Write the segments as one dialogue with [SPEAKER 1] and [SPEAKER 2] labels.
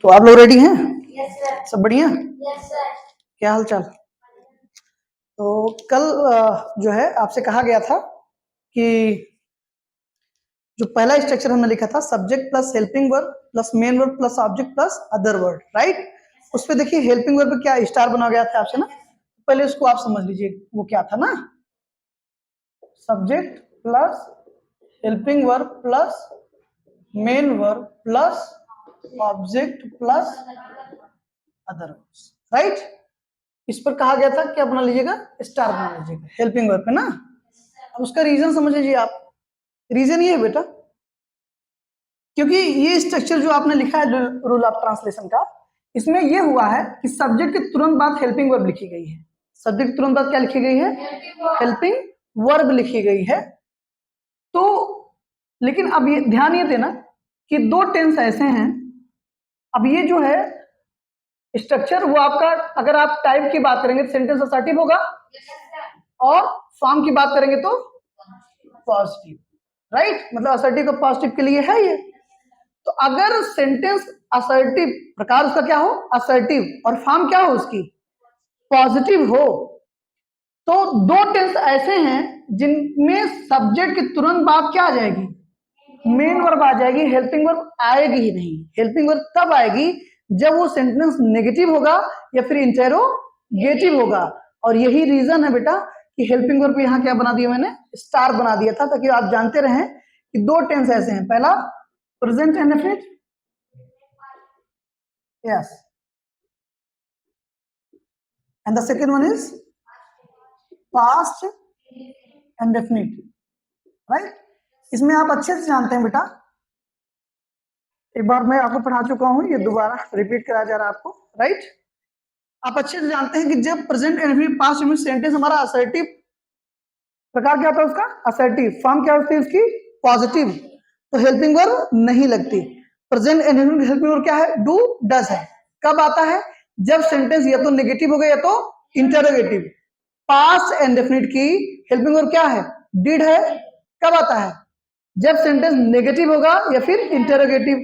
[SPEAKER 1] तो आप लोग रेडी हैं?
[SPEAKER 2] Yes sir.
[SPEAKER 1] सब बढ़िया?
[SPEAKER 2] Yes sir.
[SPEAKER 1] क्या हाल चाल? तो कल जो है आपसे कहा गया था कि जो पहला स्ट्रक्चर हमने लिखा था subject plus helping verb plus main verb plus object plus other word, right? उस पे देखिए हेल्पिंग वर्ब क्या स्टार बना गया था आपसे ना, पहले उसको आप समझ लीजिए वो क्या था ना, subject plus helping verb plus main verb plus object plus other words, right? इस पर कहा गया था क्या बना लीजिएगा, स्टार बना लीजिएगा हेल्पिंग वर्ब पे ना। अब उसका रीजन समझ लीजिए आप। रीजन ये है बेटा, क्योंकि ये स्ट्रक्चर जो आपने लिखा है रूल ऑफ ट्रांसलेशन का, इसमें ये हुआ है कि सब्जेक्ट के तुरंत बाद हेल्पिंग वर्ब लिखी गई है। सब्जेक्ट के तुरंत बाद क्या लिखी गई है? हेल्पिंग वर्ब लिखी गई है। तो लेकिन अब ये ध्यान ये देना कि दो टेंस ऐसे हैं। अब ये जो है स्ट्रक्चर वो आपका, अगर आप टाइप की बात करेंगे तो सेंटेंस असर्टिव होगा और फॉर्म की बात करेंगे तो पॉजिटिव, राइट? मतलब असर्टिव का पॉजिटिव के लिए है ये। तो अगर सेंटेंस असर्टिव प्रकार उसका क्या हो, असर्टिव, और फॉर्म क्या हो उसकी, पॉजिटिव हो, तो दो टेंस ऐसे हैं जिनमें सब्जेक्ट के तुरंत बाद क्या आ जाएगी, मेन वर्ब आ जाएगी, हेल्पिंग वर्ब आएगी ही नहीं। हेल्पिंग वर्ब तब आएगी जब वो सेंटेंस नेगेटिव होगा या फिर इंटेरोगेटिव होगा। और यही रीजन है बेटा कि हेल्पिंग वर्ब यहाँ क्या बना दिया मैंने, स्टार बना दिया था, ताकि आप जानते रहें कि दो टेंस ऐसे हैं, पहला present indefinite, yes, and the second one is past indefinite, right? इसमें आप अच्छे से जानते हैं बेटा, एक बार मैं आपको पढ़ा चुका हूं, ये दोबारा रिपीट करा जा रहा है आपको, राइट? आप अच्छे से जानते हैं कि जब प्रेजेंट इंडेफिनिट पास्ट में सेंटेंस हमारा असर्टिव प्रकार क्या होता है उसका, असर्टिव, फॉर्म क्या होती है उसकी, पॉजिटिव, तो हेल्पिंग वर्ब नहीं लगती। प्रेजेंट इंडेफिनिट हेल्पिंग वर्ब क्या है, डू डज है। कब आता है, जब सेंटेंस या तो नेगेटिव हो गया या तो इंटरोगेटिव। पास्ट इंडेफिनिट की हेल्पिंग वर्ब क्या है, डिड है। कब आता है, जब सेंटेंस नेगेटिव होगा या फिर इंटरोगेटिव।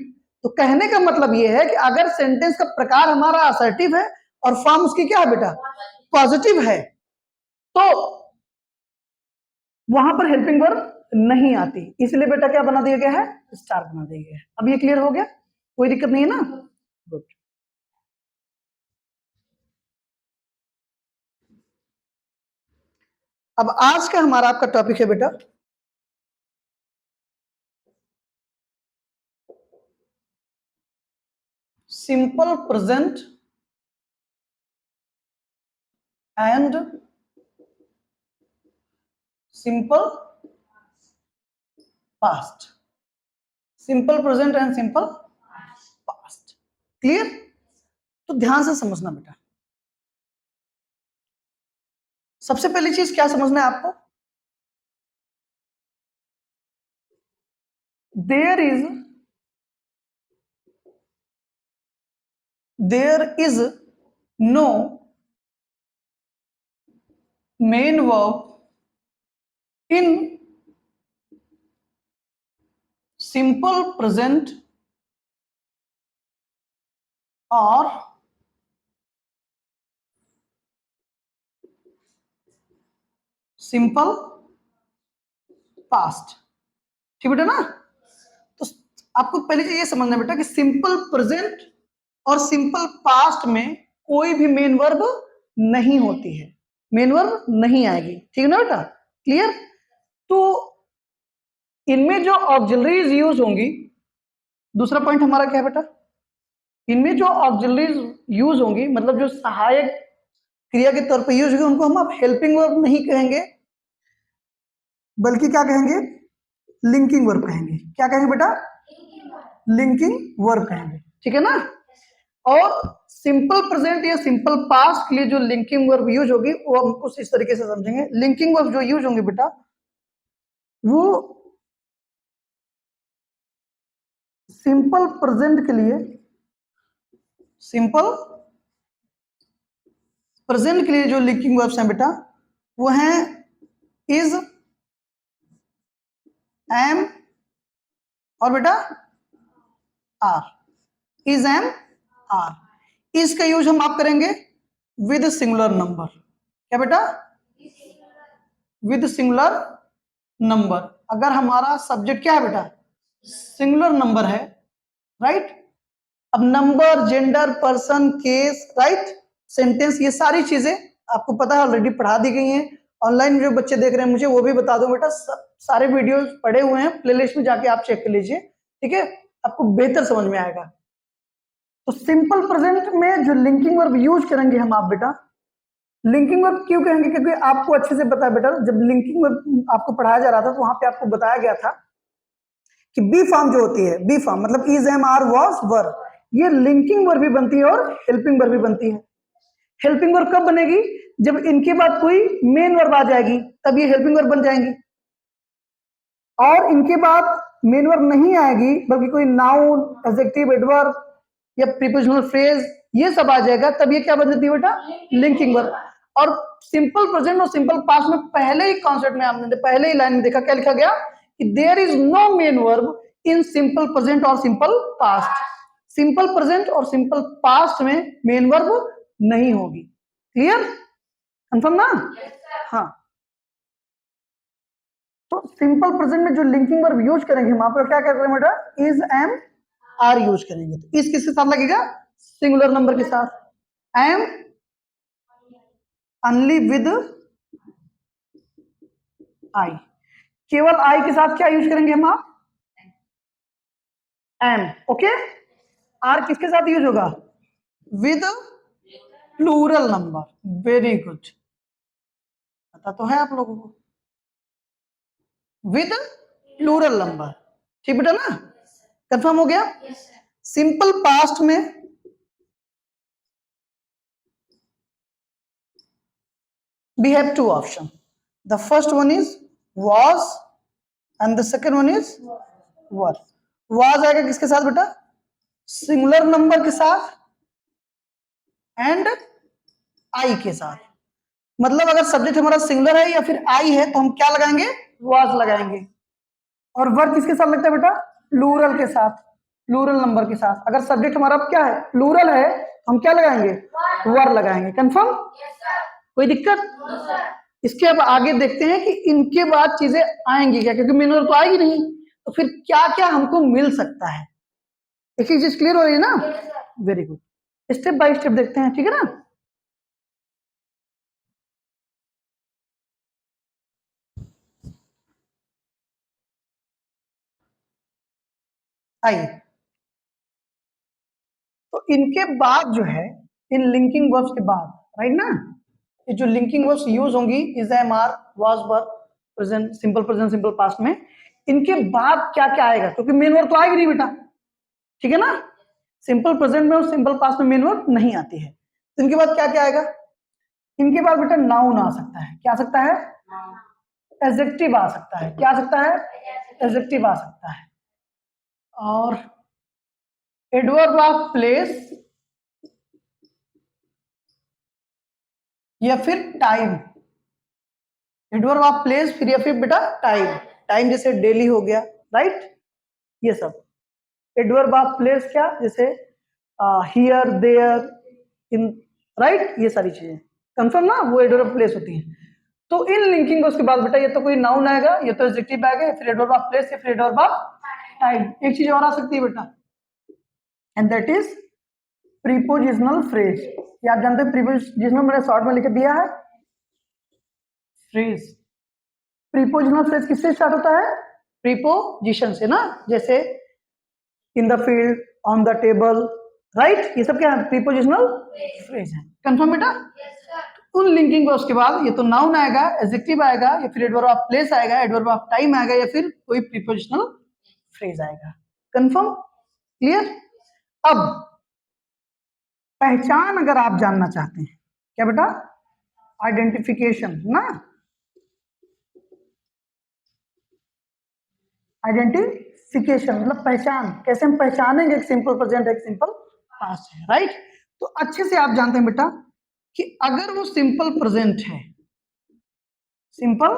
[SPEAKER 1] तो कहने का मतलब यह है कि अगर सेंटेंस का प्रकार हमारा असर्टिव है और फॉर्म उसकी क्या है बेटा, पॉजिटिव है, तो वहां पर हेल्पिंग वर्ब नहीं आती। इसलिए बेटा क्या बना दिया गया है, स्टार बना दिया गया है। अब ये क्लियर हो गया, कोई दिक्कत नहीं है ना? गुड। अब आज का हमारा आपका टॉपिक है बेटा simple present and simple past. Simple present and simple past, clear? तो ध्यान से समझना बेटा। सबसे पहली चीज क्या समझना है आपको, there is no main verb in simple present और सिंपल पास्ट, ठीक बेटा ना? तो आपको पहले चीज ये समझना बेटा कि सिंपल प्रेजेंट और सिंपल पास्ट में कोई भी मेन वर्ब नहीं होती है, मेन वर्ब नहीं आएगी, ठीक है ना बेटा? क्लियर? तो इनमें जो ऑक्सिलरीज यूज होंगी, दूसरा पॉइंट हमारा क्या है बेटा, इनमें जो ऑक्सिलरीज यूज होंगी मतलब जो सहायक क्रिया के तौर पर यूज होगी, उनको हम अब हेल्पिंग वर्ब नहीं कहेंगे बल्कि क्या कहेंगे, लिंकिंग वर्ब कहेंगे। क्या कहेंगे बेटा, लिंकिंग वर्ब कहेंगे, ठीक है ना? और सिंपल प्रेजेंट या सिंपल पास्ट के लिए जो लिंकिंग वर्ब यूज होगी वो हम कुछ इस तरीके से समझेंगे। लिंकिंग वर्ब जो यूज होंगे बेटा, वो सिंपल प्रेजेंट के लिए, सिंपल प्रेजेंट के लिए जो लिंकिंग वर्ब्स हैं बेटा, वो हैं इज, एम और बेटा आर। Is, am, are. इसका यूज हम आप करेंगे विद सिंगुलर नंबर। क्या बेटा? With singular number. अगर हमारा सब्जेक्ट क्या है बेटा? सिंगुलर नंबर है, राइट? अब number, gender, person, case, right, sentence, ये सारी चीजें आपको पता है, ऑलरेडी पढ़ा दी गई हैं। ऑनलाइन जो बच्चे देख रहे हैं मुझे वो भी बता दो बेटा, सारे वीडियोस पड़े हुए हैं, प्लेलिस्ट में जाके आप चेक कर लीजिए, ठीक है? आपको बेहतर समझ में आएगा। तो सिंपल प्रेजेंट में जो लिंकिंग वर्ब यूज करेंगे हम आप बेटा, लिंकिंग वर्ब क्यों कहेंगे? क्योंकि आपको अच्छे से पता है बेटा, जब लिंकिंग वर्ब आपको पढ़ाया जा रहा था तो वहां पे आपको बताया गया था कि बी फॉर्म जो होती है, बी फॉर्म मतलब इज, एम, आर, वाज, वर, ये लिंकिंग वर्ब भी बनती है और हेल्पिंग वर्ब भी बनती है। हेल्पिंग वर्ब कब बनेगी? जब इनके बाद कोई मेन वर्ब आ जाएगी, तब ये हेल्पिंग वर्ब बन जाएंगी। और इनके बाद मेन वर्ब नहीं आएगी, बल्कि कोई नाउन, एडजेक्टिव, एडवर्ब या प्रीपोजिशनल फ्रेज ये सब आ जाएगा, तब ये क्या बन जाती है बेटा? Linking verb. और सिंपल प्रेजेंट और सिंपल पास्ट में पहले ही कॉन्सेप्ट में आपने पहले ही लाइन में देखा, क्या लिखा गया कि there is no main verb in simple present और सिंपल पास्ट। सिंपल प्रेजेंट और सिंपल पास्ट में मेन वर्ब नहीं होगी। क्लियर? कंफर्म ना? हाँ। तो सिंपल प्रेजेंट में जो लिंकिंग वर्ब यूज करेंगे हम, आप क्या कर रहे हैं बेटा? इज, एम, आर यूज करेंगे। तो इस किसके साथ लगेगा? सिंगुलर नंबर के साथ। Am only with I. केवल आई के साथ क्या यूज करेंगे हम आप? एम। ओके। आर किसके साथ यूज होगा? With plural number. Very good, पता तो है आप लोगों को, विद प्लूरल नंबर। ठीक बेटा ना? कंफर्म हो गया? सिंपल पास्ट में we have two options. The first one is was and the second one is were. was आएगा किसके साथ बेटा? सिंगुलर नंबर के साथ एंड आई के साथ। मतलब अगर सब्जेक्ट हमारा सिंगुलर है या फिर आई है तो हम क्या लगाएंगे? was लगाएंगे। और वर किसके साथ लगता है बेटा? प्लूरल के साथ, प्लूरल नंबर के साथ। अगर सब्जेक्ट हमारा क्या है? प्लूरल है, हम क्या लगाएंगे? वर लगाएंगे। कंफर्म? कोई दिक्कत? इसके अब आगे देखते हैं कि इनके बाद चीजें आएंगी क्या, क्योंकि मेन वर्ब तो आएगी नहीं, तो फिर क्या क्या हमको मिल सकता है। एक चीज क्लियर हो रही है ना? Very good. Step by step देखते हैं, ठीक है ना? आइए, तो इनके बाद जो है, इन लिंकिंग वर्ब्स के बाद, राइट ना, ये जो लिंकिंग वर्ब्स यूज होंगी is, am, are, was, were, present, simple past में, इनके बाद क्या क्या आएगा? क्योंकि मेन वर्ब तो आएगी नहीं बेटा, ठीक है ना? सिंपल प्रेजेंट में और सिंपल पास्ट में मेन वर्ब नहीं आती है, तो इनके बाद क्या क्या आएगा? इनके बाद बेटा नाउन आ सकता है। क्या आ सकता है? एडजेक्टिव आ सकता है। क्या आ सकता है? एडजेक्टिव आ सकता है। और एडवर्ब ऑफ प्लेस या फिर टाइम। एडवर्ब ऑफ प्लेस फिर या फिर बेटा टाइम। टाइम जैसे डेली हो गया, राइट, ये सब। एडवर्ब ऑफ प्लेस क्या? जैसे हियर, देयर, इन, राइट, ये सारी चीजें कंफर्म ना, वो एडवर्ब ऑफ प्लेस होती है। तो इन लिंकिंग उसके बाद बेटा, ये तो कोई नाउन आएगा, ये तो एडजेक्टिव आएगा, फिर एडवर्ब ऑफ प्लेस या फिर एडवर्ब ऑफ टाइम। एक चीज और आ सकती है बेटा, and that is prepositional phrase. ये आप जानते हैं प्रीपोजिशनल, मैंने शॉर्ट में लिख दिया है फ्रेज। प्रीपोजिशनल फ्रेज किससे स्टार्ट होता है? प्रीपोजिशन से ना, जैसे in the field, on the table, right, ये सब क्या है? प्रीपोजिशनल फ्रेज है। कंफर्म बेटा? उन लिंकिंग वर्ब्स के बाद ये तो नाउन आएगा, एडजेक्टिव आएगा, या फिर एडवर्ब ऑफ प्लेस आएगा, एडवर्ब ऑफ टाइम आएगा, या फिर कोई प्रीपोजिशनल फ्रेज आएगा। कंफर्म? क्लियर? अब पहचान अगर आप जानना चाहते हैं, क्या बेटा? आइडेंटिफिकेशन ना, आइडेंटिफिकेशन मतलब पहचान, कैसे हम पहचानेंगे एक सिंपल प्रेजेंट एक सिंपल पास्ट है, राइट? तो अच्छे से आप जानते हैं बेटा कि अगर वो सिंपल प्रेजेंट है, सिंपल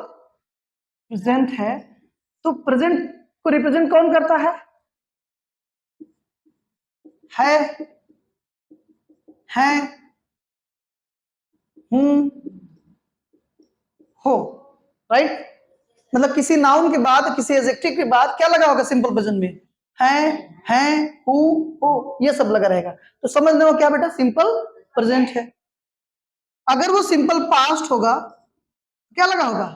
[SPEAKER 1] प्रेजेंट है, तो प्रेजेंट को रिप्रेजेंट कौन करता है? हैं, हूं, हो, राइट। मतलब किसी नाउन के बाद, किसी एडजेक्टिव के बाद क्या लगा होगा सिंपल प्रेजेंट में? हैं, हु, हो, ये सब लगा रहेगा। तो समझ लो क्या बेटा, सिंपल प्रेजेंट है। अगर वो सिंपल पास्ट होगा क्या लगा होगा?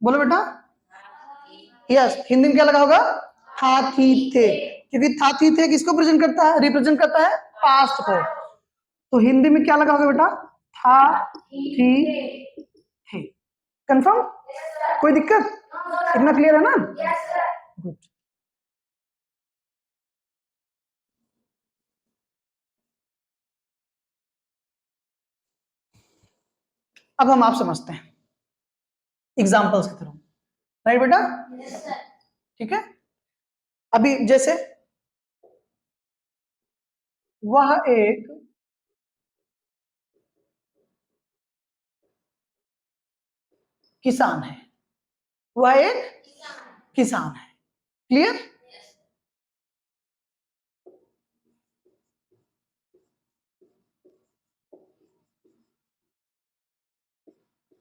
[SPEAKER 1] बोलो बेटा। यस, हिंदी में क्या लगा होगा? था, थी, थे। क्योंकि था, थी, थे किसको प्रेजेंट करता है, रिप्रेजेंट करता है? पास्ट को। तो हिंदी में क्या लगा होगा बेटा? था, थी, थे। कंफर्म? कोई दिक्कत? इतना क्लियर है ना? गुड। अब हम आप समझते हैं एग्जाम्पल्स के थ्रू, राइट बेटा? ठीक है। अभी जैसे वह एक किसान है, वह एक किसान है। क्लियर?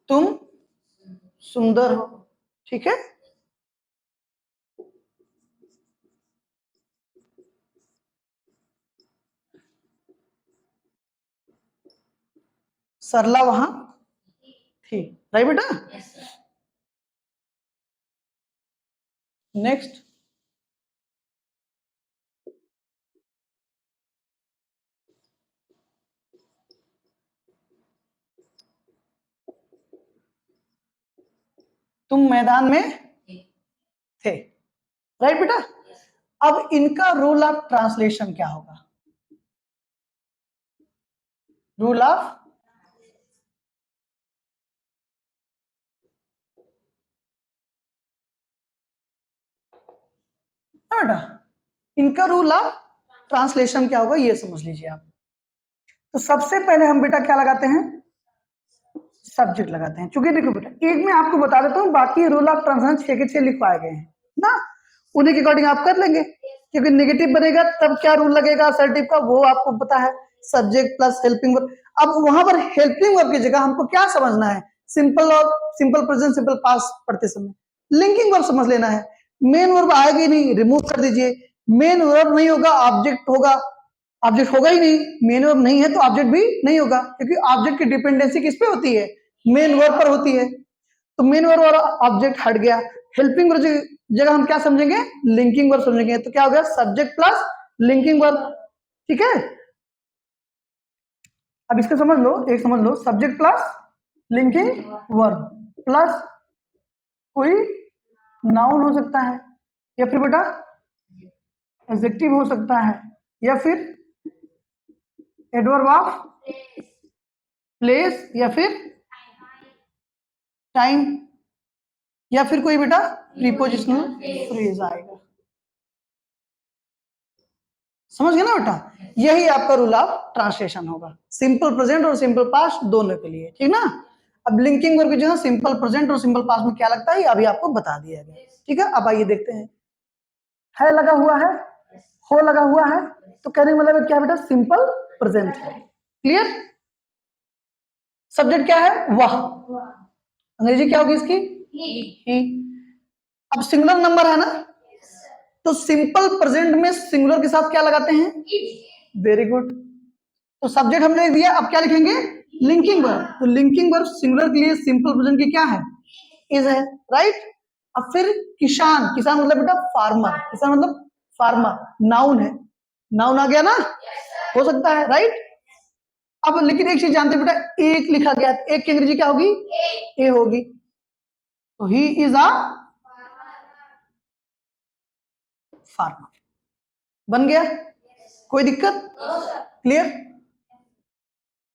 [SPEAKER 1] तुम सुंदर हो, ठीक है। सरला वहां थी, राइट बेटा? नेक्स्ट, तुम मैदान में थे, राइट बेटा? अब इनका रूल ऑफ ट्रांसलेशन क्या होगा? रूल ऑफ, बेटा इनका रूल ऑफ ट्रांसलेशन क्या होगा ये समझ लीजिए आप। तो सबसे पहले हम बेटा क्या लगाते हैं? सब्जेक्ट लगाते हैं। चूंकि देखो बेटा, एक मैं आपको बता देता हूँ, बाकी रूल ऑफ ट्रांसलेशन 6 के 6 लिखवाए गए हैं ना, उन्हीं के अकॉर्डिंग आप कर लेंगे। क्योंकि नेगेटिव बनेगा तब क्या रूल लगेगा असर्टिव का, वो आपको पता है, सब्जेक्ट प्लस हेल्पिंग वर्ब। अब वहां पर हेल्पिंग वर्ब की जगह हमको क्या समझना है? सिंपल और सिंपल प्रेजेंट, सिंपल पास्ट पढ़ते समय लिंकिंग वर्ब समझ लेना है। मेन वर्ब आएगी नहीं, रिमूव कर दीजिए। मेन वर्ब नहीं होगा, ऑब्जेक्ट होगा। ऑब्जेक्ट होगा ही नहीं, मेन वर्ब नहीं है तो ऑब्जेक्ट भी नहीं होगा, क्योंकि ऑब्जेक्ट की डिपेंडेंसी किस पे होती है? मेन वर्ब पर होती है। तो मेन वर्ब और ऑब्जेक्ट हट गया। हेल्पिंग वर्ब जगह हम क्या समझेंगे? लिंकिंग वर्ब समझेंगे। तो क्या हो गया? सब्जेक्ट प्लस लिंकिंग वर्ब, ठीक है। अब इसको समझ लो, एक समझ लो, subject plus linking verb plus कोई नाउन हो सकता है, या फिर बेटा एडजेक्टिव हो सकता है, या फिर एडवर्ब ऑफ प्लेस, या फिर टाइम, या फिर कोई बेटा प्रीपोजिशनल फ्रेज आएगा। समझ गए ना बेटा? यही आपका रूल ऑफ ट्रांसलेशन होगा, सिंपल प्रेजेंट और सिंपल पास्ट दोनों के लिए, ठीक ना? अब लिंकिंग वर्ब जो है सिंपल प्रेजेंट और सिंपल पास्ट में क्या लगता है अभी आपको बता दिया गया, ठीक है। अब आइए देखते हैं। है लगा हुआ है, हो लगा हुआ है, तो कहने का मतलब क्या बेटा? सिंपल प्रेजेंट है। क्लियर? सब्जेक्ट क्या है? वह। अंग्रेजी क्या होगी इसकी? ही। अब सिंगुलर नंबर है ना, तो सिंपल प्रेजेंट में सिंगुलर के साथ क्या लगाते हैं? Very good. तो सब्जेक्ट हमने दिया, अब क्या लिखेंगे? Linking verb. तो लिंकिंग वर्ब सिंगुलर के लिए सिंपल प्रेजेंट की क्या है? इज है, राइट। अब फिर किसान, किसान मतलब बेटा फार्मर, किसान मतलब फार्मर, नाउन है, नाउन आ गया ना, हो सकता है, राइट। अब लेकिन एक चीज जानते बेटा, एक लिखा गया, एक की अंग्रेजी क्या होगी? ए होगी। तो ही इज अ फार्मर, बन गया, कोई दिक्कत? क्लियर?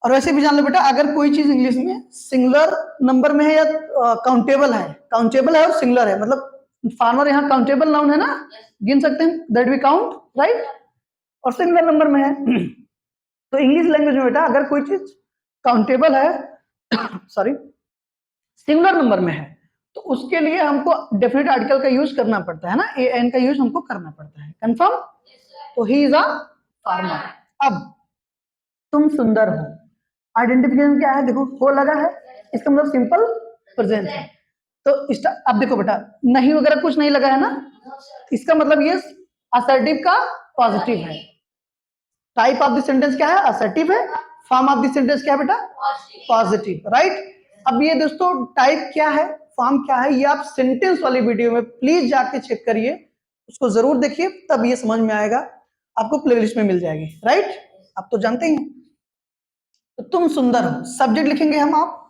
[SPEAKER 1] और वैसे भी जान लो बेटा, अगर कोई चीज इंग्लिश में सिंगुलर नंबर में है या काउंटेबल है, काउंटेबल है और सिंगुलर है, मतलब फार्मर यहाँ काउंटेबल नाउन है ना, गिन सकते हैं, दैट वी काउंट, राइट। और सिंगुलर नंबर में है तो इंग्लिश लैंग्वेज में बेटा अगर कोई चीज काउंटेबल है सॉरी सिंगुलर नंबर में है, तो उसके लिए हमको डेफिनेट आर्टिकल का यूज करना पड़ता है ना, ए एन का यूज हमको करना पड़ता है। कंफर्म? तो ही इज अ फार्मर। अब तुम सुंदर हो। आइडेंटिफिकेशन क्या है, देखो हो लगा है, इसका मतलब सिंपल प्रेजेंट है। तो अब देखो बेटा, नहीं वगैरह कुछ नहीं लगा है ना, इसका मतलब ये असर्टिव का पॉजिटिव है। टाइप ऑफ द सेंटेंस क्या है, असर्टिव है। फॉर्म ऑफ द सेंटेंस क्या है बेटा, पॉजिटिव, राइट। अब ये दोस्तों टाइप क्या है, फॉर्म क्या है, ये आप सेंटेंस वाली वीडियो में प्लीज जाके चेक करिए, उसको जरूर देखिए, तब ये समझ में आएगा, आपको प्लेलिस्ट में मिल जाएगी, राइट। आप तो जानते ही हैं। तो तुम सुंदर हो, सब्जेक्ट लिखेंगे हम आप।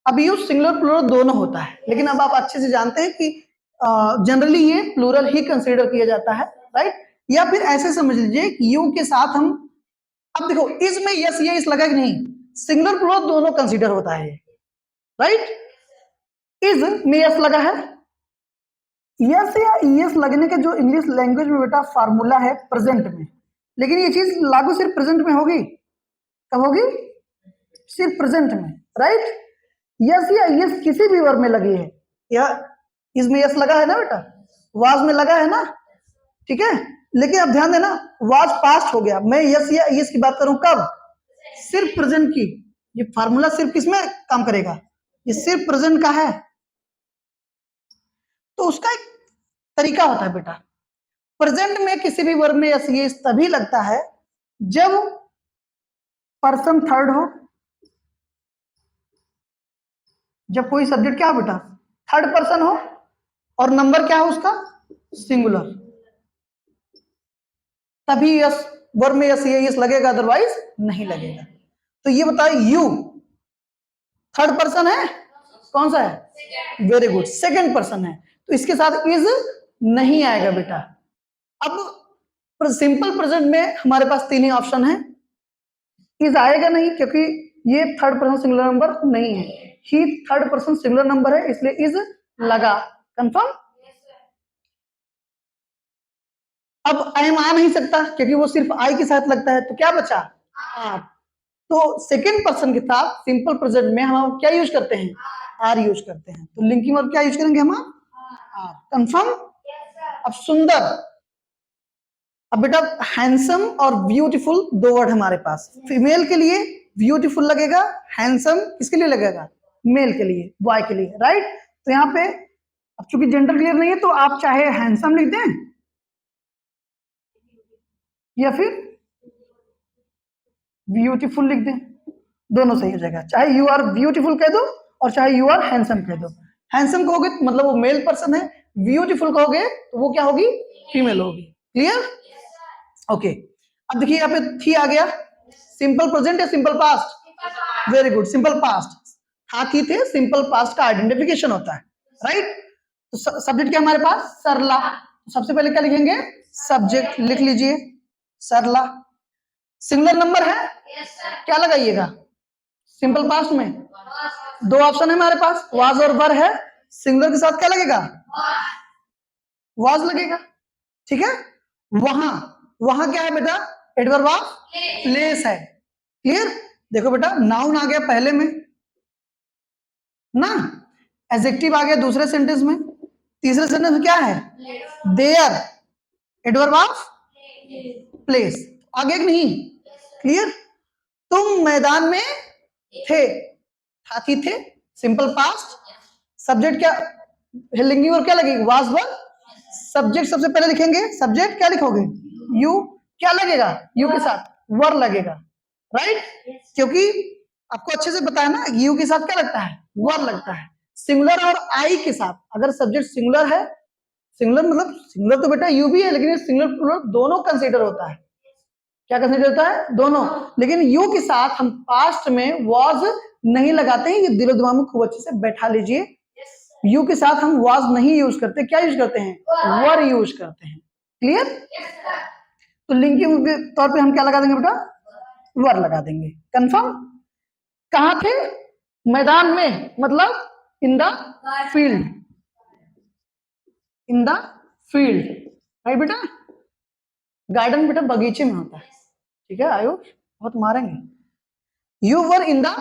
[SPEAKER 1] अब यूज सिंगुलर प्लूरल दोनों होता है, लेकिन अब आप अच्छे से जानते हैं कि जनरली ये प्लूरल ही कंसीडर किया जाता है, राइट। या फिर ऐसे समझ लीजिए कि यू के साथ हम, अब देखो इस में यस ये इस लगा कि नहीं, सिंगुलर प्लूरल दोनों कंसीडर होता है, राइट। इज में यस लगा है, यस या यस लगने के जो इंग्लिश लैंग्वेज में बेटा फार्मूला है प्रेजेंट में, लेकिन ये चीज लागू सिर्फ प्रेजेंट में होगी, कब होगी, सिर्फ प्रेजेंट में, राइट। यस या यस किसी भी वर्ब में लगी है, या इसमें यस लगा है ना बेटा, वाज में लगा है ना, ठीक है। लेकिन अब ध्यान देना, वाज पास्ट हो गया, मैं यस या यस की बात करूं कब, सिर्फ प्रेजेंट की। ये फार्मूला सिर्फ किसमें काम करेगा, ये सिर्फ प्रेजेंट का है। तो उसका एक तरीका होता है बेटा, प्रेजेंट में किसी भी वर्ब में यस यस तभी लगता है जब पर्सन थर्ड हो, जब कोई सब्जेक्ट क्या हो बेटा, थर्ड पर्सन हो, और नंबर क्या हो उसका, सिंगुलर, तभी यस वर्ब में यस यस लगेगा, अदरवाइज नहीं लगेगा। तो ये बताए यू थर्ड पर्सन है, कौन सा है, वेरी गुड, सेकंड पर्सन है, तो इसके साथ इज नहीं आएगा बेटा। अब सिंपल प्रेजेंट में हमारे पास तीन ही ऑप्शन है, इज आएगा नहीं क्योंकि ये थर्ड पर्सन सिंगुलर नंबर नहीं है, ही थर्ड पर्सन सिंगुलर नंबर है, इसलिए इज लगा, कंफर्म। अब आई एम आ नहीं सकता क्योंकि वो सिर्फ आई के साथ लगता है, तो क्या बचा, आर। तो सेकेंड पर्सन के साथ सिंपल प्रेजेंट में हम क्या यूज करते हैं, आर यूज करते हैं। तो लिंकिंग वर्ब क्या यूज करेंगे हम, आर, कंफर्म। अब सुंदर, अब बेटा हैंडसम और ब्यूटीफुल दो वर्ड हमारे पास, फीमेल के लिए ब्यूटीफुल लगेगा, हैंडसम किसके लिए लगेगा, मेल के लिए, बॉय के लिए, राइट। तो यहाँ पे अब चूंकि जेंडर क्लियर नहीं है, तो आप चाहे हैंडसम लिख दें या फिर ब्यूटीफुल लिख दें, दोनों सही हो जाएगा। चाहे यू आर ब्यूटीफुल कह दो और चाहे यू आर हैंडसम कह दो। हैंडसम कहोगे मतलब वो मेल पर्सन है, ब्यूटीफुल कहोगे तो वो क्या होगी, फीमेल होगी, क्लियर, ओके। अब देखिए यहाँ पे थी आ गया, सिंपल प्रेजेंट या simple past, very good, simple past. था थी थे सिंपल पास्ट का आइडेंटिफिकेशन होता है, राइट। तो सब्जेक्ट क्या हमारे पास, सरला, तो सबसे पहले क्या लिखेंगे, सब्जेक्ट लिख लीजिए, सरला। सिंगुलर नंबर है, क्या लगाइएगा, सिंपल पास्ट में दो ऑप्शन है हमारे पास, वाज और वर है, सिंगुलर के साथ क्या लगेगा, वाज लगेगा, ठीक है। वहां, वहां क्या है बेटा, एडवर्ब ऑफ प्लेस है, क्लियर। देखो बेटा नाउन आ गया पहले में ना, एडजेक्टिव आ गया दूसरे सेंटेंस में, तीसरे सेंटेंस में क्या है, देयर, एडवर्ब ऑफ प्लेस, आगे नहीं, क्लियर। तुम मैदान में थे, साथी थे, सिंपल पास्ट, सब्जेक्ट क्या, लिंकिंग और क्या लगेगी, वाज वर, सब्जेक्ट सबसे पहले लिखेंगे, सब्जेक्ट क्या लिखोगे, यू, क्या लगेगा, यू के साथ वर लगेगा, राइट, क्योंकि आपको अच्छे से बताया ना, यू के साथ क्या लगता है, वर लगता है। सिंगुलर और आई के साथ, अगर सब्जेक्ट सिंगुलर है, सिंगुलर मतलब सिंगुलर तो बेटा यू भी है, लेकिन सिंगुलर प्लूरल दोनों कंसीडर होता है, क्या कंसीडर होता है, दोनों। लेकिन यू के साथ हम पास्ट में वॉज नहीं लगाते हैं, ये दिलो दिमाग में खूब अच्छे से बैठा लीजिए, यू के साथ हम वॉज नहीं यूज करते, क्या यूज करते हैं, वर यूज करते हैं, क्लियर। तो लिंकिंग के तौर पे हम क्या लगा देंगे बेटा, वर लगा देंगे, कंफर्म। कहां थे, मैदान में, मतलब in the field, in the field, right बेटा। गार्डन बेटा बगीचे में होता है, ठीक है, आयुष बहुत मारेंगे। You were in the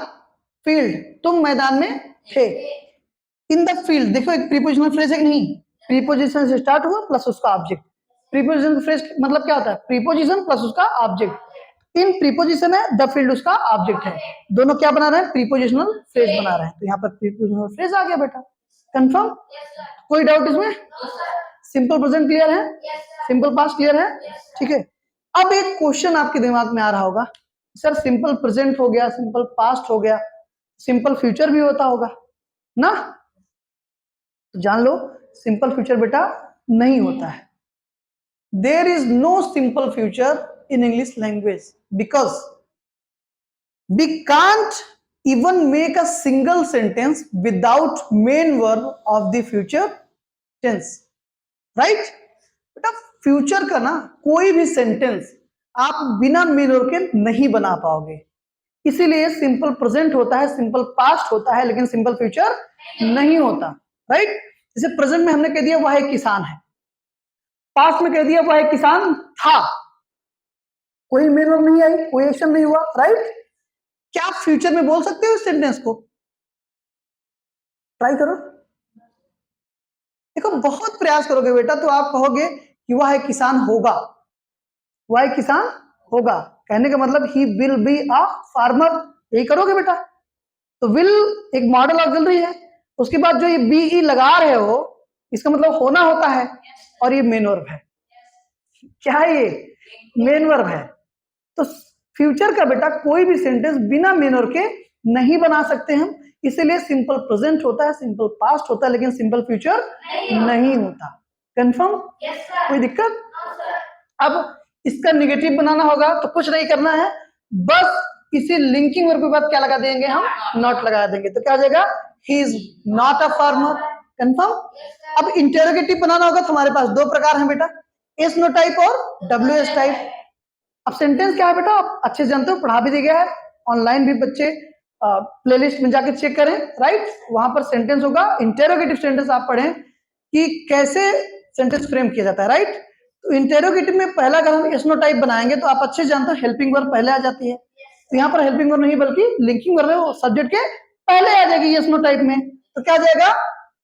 [SPEAKER 1] field, तुम मैदान में थे, इन द फील्ड, देखो एक प्रीपोजिशनल फ्रेज है कि नहीं, प्रीपोजिशन से स्टार्ट हुआ प्लस उसका ऑब्जेक्ट, प्रीपोजिशन फ्रेज मतलब क्या होता है, प्रीपोजिशन प्लस उसका ऑब्जेक्ट, इन प्रीपोजिशन है, द फील्ड उसका ऑब्जेक्ट है, दोनों क्या बना रहे हैं, प्रीपोजिशनल फ्रेज बना रहे हैं, तो यहाँ पर प्रीपोजिशनल फ्रेज आ गया बेटा। कंफर्म, कोई डाउट इसमें? सिंपल प्रेजेंट क्लियर है, सिंपल पास्ट क्लियर है, ठीक है। अब एक क्वेश्चन आपके दिमाग में आ रहा होगा, सर सिंपल प्रेजेंट हो गया, सिंपल पास्ट हो गया, सिंपल फ्यूचर भी होता होगा ना? तो जान लो सिंपल फ्यूचर बेटा नहीं होता है। There is no simple future in English language because we can't even make a single sentence without main verb of the future tense, right? बेटा फ्यूचर का ना कोई भी सेंटेंस आप बिना मेन वर्ब के नहीं बना पाओगे, इसीलिए सिंपल प्रेजेंट होता है, सिंपल पास्ट होता है, लेकिन सिंपल फ्यूचर नहीं होता, राइट? जैसे प्रेजेंट में हमने कह दिया वह एक किसान है, पास्ट में कह दिया वह एक किसान था, कोई मेन वर्ब नहीं आई, कोई एक्शन नहीं हुआ, राइट? क्या आप फ्यूचर में बोल सकते हो इस सेंटेंस को? ट्राई करो, देखो बहुत प्रयास करोगे बेटा तो आप कहोगे कि वह एक किसान होगा, वह एक किसान होगा, कहने का मतलब he will be a farmer, यही करोगे बेटा। तो विल एक मॉडल ऑक्सिलरी है, उसके बाद जो ये बी ई लगा रहे हो इसका मतलब होना होता है, और ये मेन वर्ब है, क्या है ये? मेन वर्ब है। तो फ्यूचर का बेटा कोई भी सेंटेंस बिना मेन वर्ब के नहीं बना सकते हम, इसीलिए सिंपल प्रेजेंट होता है, सिंपल पास्ट होता है, लेकिन सिंपल फ्यूचर नहीं होता। कंफर्म? कोई दिक्कत? अब इसका नेगेटिव बनाना होगा तो कुछ नहीं करना है, बस इसी लिंकिंग वर्ब के बाद क्या लगा देंगे हम? नॉट लगा देंगे, तो क्या हो जाएगा? He is not a farmer. Confirm? अब इंटेरोगेटिव बनाना होगा तो हमारे पास दो प्रकार हैं बेटा, एस नो टाइप और डब्ल्यू एस टाइप। अब सेंटेंस क्या है बेटा आप अच्छे से जानते हो, पढ़ा भी दिया गया है, ऑनलाइन भी बच्चे प्लेलिस्ट में जाकर चेक करें, राइट? वहां पर सेंटेंस होगा, इंटेरोगेटिव सेंटेंस आप पढ़ें कि कैसे सेंटेंस फ्रेम किया जाता है, राइट? तो इंटेरोगेटिव में पहला अगर हम एस नो टाइप बनाएंगे तो आप अच्छे से जानते हो हेल्पिंग वर्ब पहले आ जाती है, तो यहाँ पर हेल्पिंग वर्ब नहीं बल्कि लिंकिंग वर्ब है, वो सब्जेक्ट के पहले आ जाएगी एस नो टाइप में, तो क्या आ जाएगा?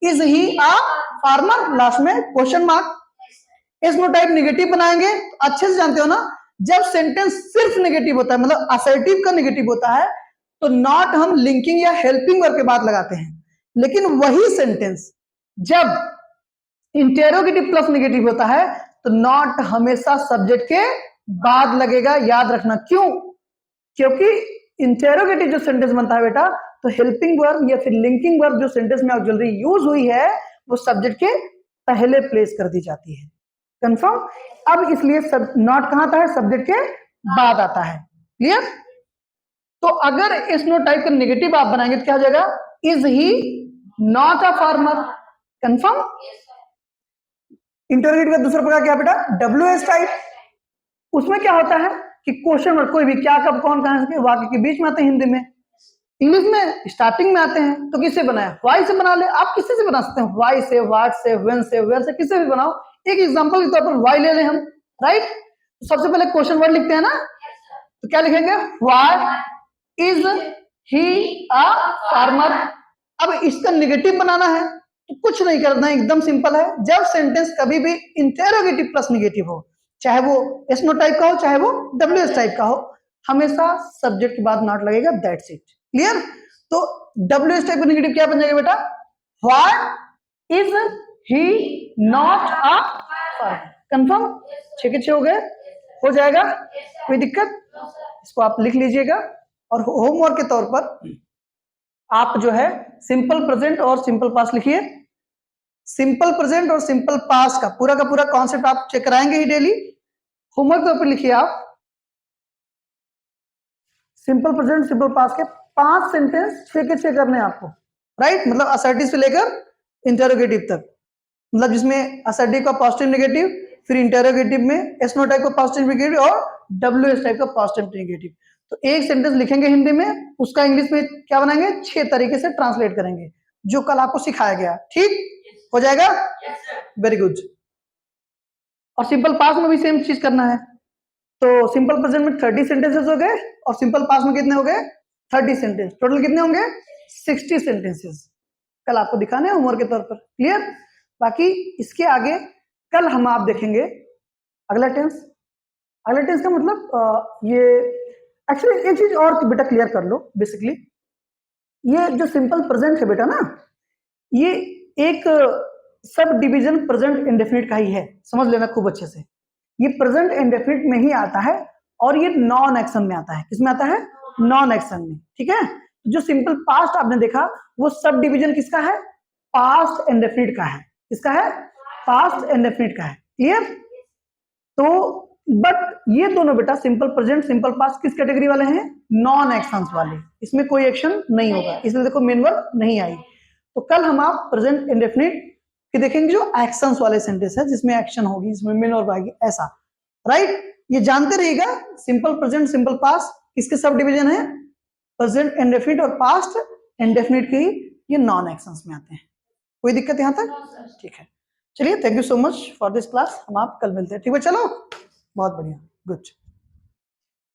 [SPEAKER 1] Is he a farmer, last में question mark. Yes no type negative बनाएंगे तो अच्छे से जानते हो ना, जब सेंटेंस सिर्फ नेगेटिव होता है, मतलब असर्टिव का नेगेटिव होता है, तो नॉट हम लिंकिंग या हेल्पिंग वर्ब के बाद लगाते हैं, लेकिन वही सेंटेंस जब इंटेरोगेटिव प्लस नेगेटिव होता है तो नॉट हमेशा सब्जेक्ट के बाद लगेगा, याद रखना। क्यों? क्योंकि इंटेरोगेटिव जो सेंटेंस बनता है बेटा, तो हेल्पिंग वर्ब या फिर लिंकिंग वर्ब जो सेंटेंस में ऑक्सिलरी यूज हुई है वो सब्जेक्ट के पहले प्लेस कर दी जाती है। कंफर्म? अब इसलिए सब नॉट कहां आता है? सब्जेक्ट के बाद आता है। क्लियर? तो अगर इस नो टाइप का नेगेटिव आप बनाएंगे तो क्या हो जाएगा? Is he not a farmer. Confirm? Interrogative का दूसरा प्रकार क्या बेटा? W S type. उसमें क्या होता है कि क्वेश्चन वर्ड कोई भी क्या कब कौन कहां से वाक्य के बीच में आते हैं, हिंदी में, इंग्लिश में स्टार्टिंग में आते हैं, तो किससे बनाया? वाई से बना ले, आप किसी से बना सकते हैं, वाई से, व्हाट से, व्हेन से, वेयर से, किसी भी बनाओ। एक एग्जांपल के तौर पर वाई ले लें हम, राइट? तो सबसे पहले क्वेश्चन वर्ड लिखते हैं ना, तो क्या लिखेंगे? Why is he a farmer. अब इसका नेगेटिव बनाना है तो कुछ नहीं करना है, एकदम सिंपल है। जब सेंटेंस कभी भी इंटेरोगेटिव प्लस नेगेटिव हो, चाहे वो एस नो टाइप का हो चाहे वो डब्ल्यू एस टाइप का हो, हमेशा सब्जेक्ट के बाद नॉट लगेगा, दैट्स इट। क्लियर? तो डब्ल्यू एस टाइप का नेगेटिव क्या बन जाएगा बेटा? Why is he not a farmer. Confirm? 6 के 6 हो गए, हो जाएगा, कोई दिक्कत? इसको आप लिख लीजिएगा, और होमवर्क के तौर पर आप जो है सिंपल प्रेजेंट और सिंपल पास्ट लिखिए। सिंपल प्रेजेंट और सिंपल पास्ट का पूरा कॉन्सेप्ट आप चेक कराएंगे ही डेली। होमवर्क के तौर पर लिखिए आप सिंपल प्रेजेंट सिंपल पास्ट के 5 सेंटेंस 6 के 6 करने हैं आपको, राइट? मतलब असर्टिव से लेकर इंटेरोगेटिव तक, मतलब जिसमें असर्टिव का पॉजिटिव नेगेटिव, फिर इंटेरोगेटिव में एस नो टाइप का पॉजिटिव नेगेटिव और डब्ल्यू एस टाइप का पॉजिटिव नेगेटिव। तो एक सेंटेंस लिखेंगे हिंदी में, उसका इंग्लिश में क्या बनाएंगे? 6 तरीके से ट्रांसलेट करेंगे, जो कल आपको सिखाया गया। ठीक हो जाएगा? Very good. और सिंपल पास्ट में भी सेम चीज करना है। तो सिंपल प्रेजेंट में 30 सेंटेंसेस हो गए, और सिंपल पास्ट में कितने हो गए? 30 सेंटेंस। टोटल कितने होंगे? 60 सेंटेंसेस कल आपको दिखाने हैं होमवर्क के तौर पर। क्लियर? बाकी इसके आगे कल हम आप देखेंगे अगला टेंस, अगला टेंस का मतलब ये एक्चुअली एक चीज और बेटा क्लियर कर लो। बेसिकली ये जो सिंपल प्रेजेंट है बेटा ना, ये एक सब डिवीजन प्रेजेंट इंडेफिनिट का ही है, समझ लेना खूब अच्छे से। ये प्रेजेंट इंडेफिनिट में ही आता है और ये नॉन एक्शन में आता है। किसमें आता है? नॉन एक्शन में। ठीक है, जो सिंपल पास्ट आपने देखा वो सब डिवीजन किसका है? पास्ट इंडेफिनिट का है। किसका है? पास्ट इंडेफिनिट का है। क्लियर? तो बट ये दोनों बेटा सिंपल प्रेजेंट सिंपल पास्ट किस कैटेगरी वाले हैं? नॉन एक्शंस वाले। इसमें कोई एक्शन नहीं होगा, इसलिए देखो मेन वर्ब नहीं आई। तो कल हम आप प्रेजेंट इंडेफिनिट कि देखेंगे जो एक्शंस वाले सेंटेंस है जिसमें एक्शन होगी, जिसमें मेन वर्ब आएगी, ऐसा। राइट, ये जानते रहिएगा सिंपल प्रेजेंट सिंपल पास्ट किसके सब डिवीजन है? प्रेजेंट इंडेफिनिट और पास्ट इंडेफिनिट के ही ये नॉन एक्शंस में आते हैं। कोई दिक्कत यहां तक? ठीक है, चलिए thank you so much for this class. हम आप कल मिलते हैं। ठीक है, चलो बहुत बढ़िया, गुड।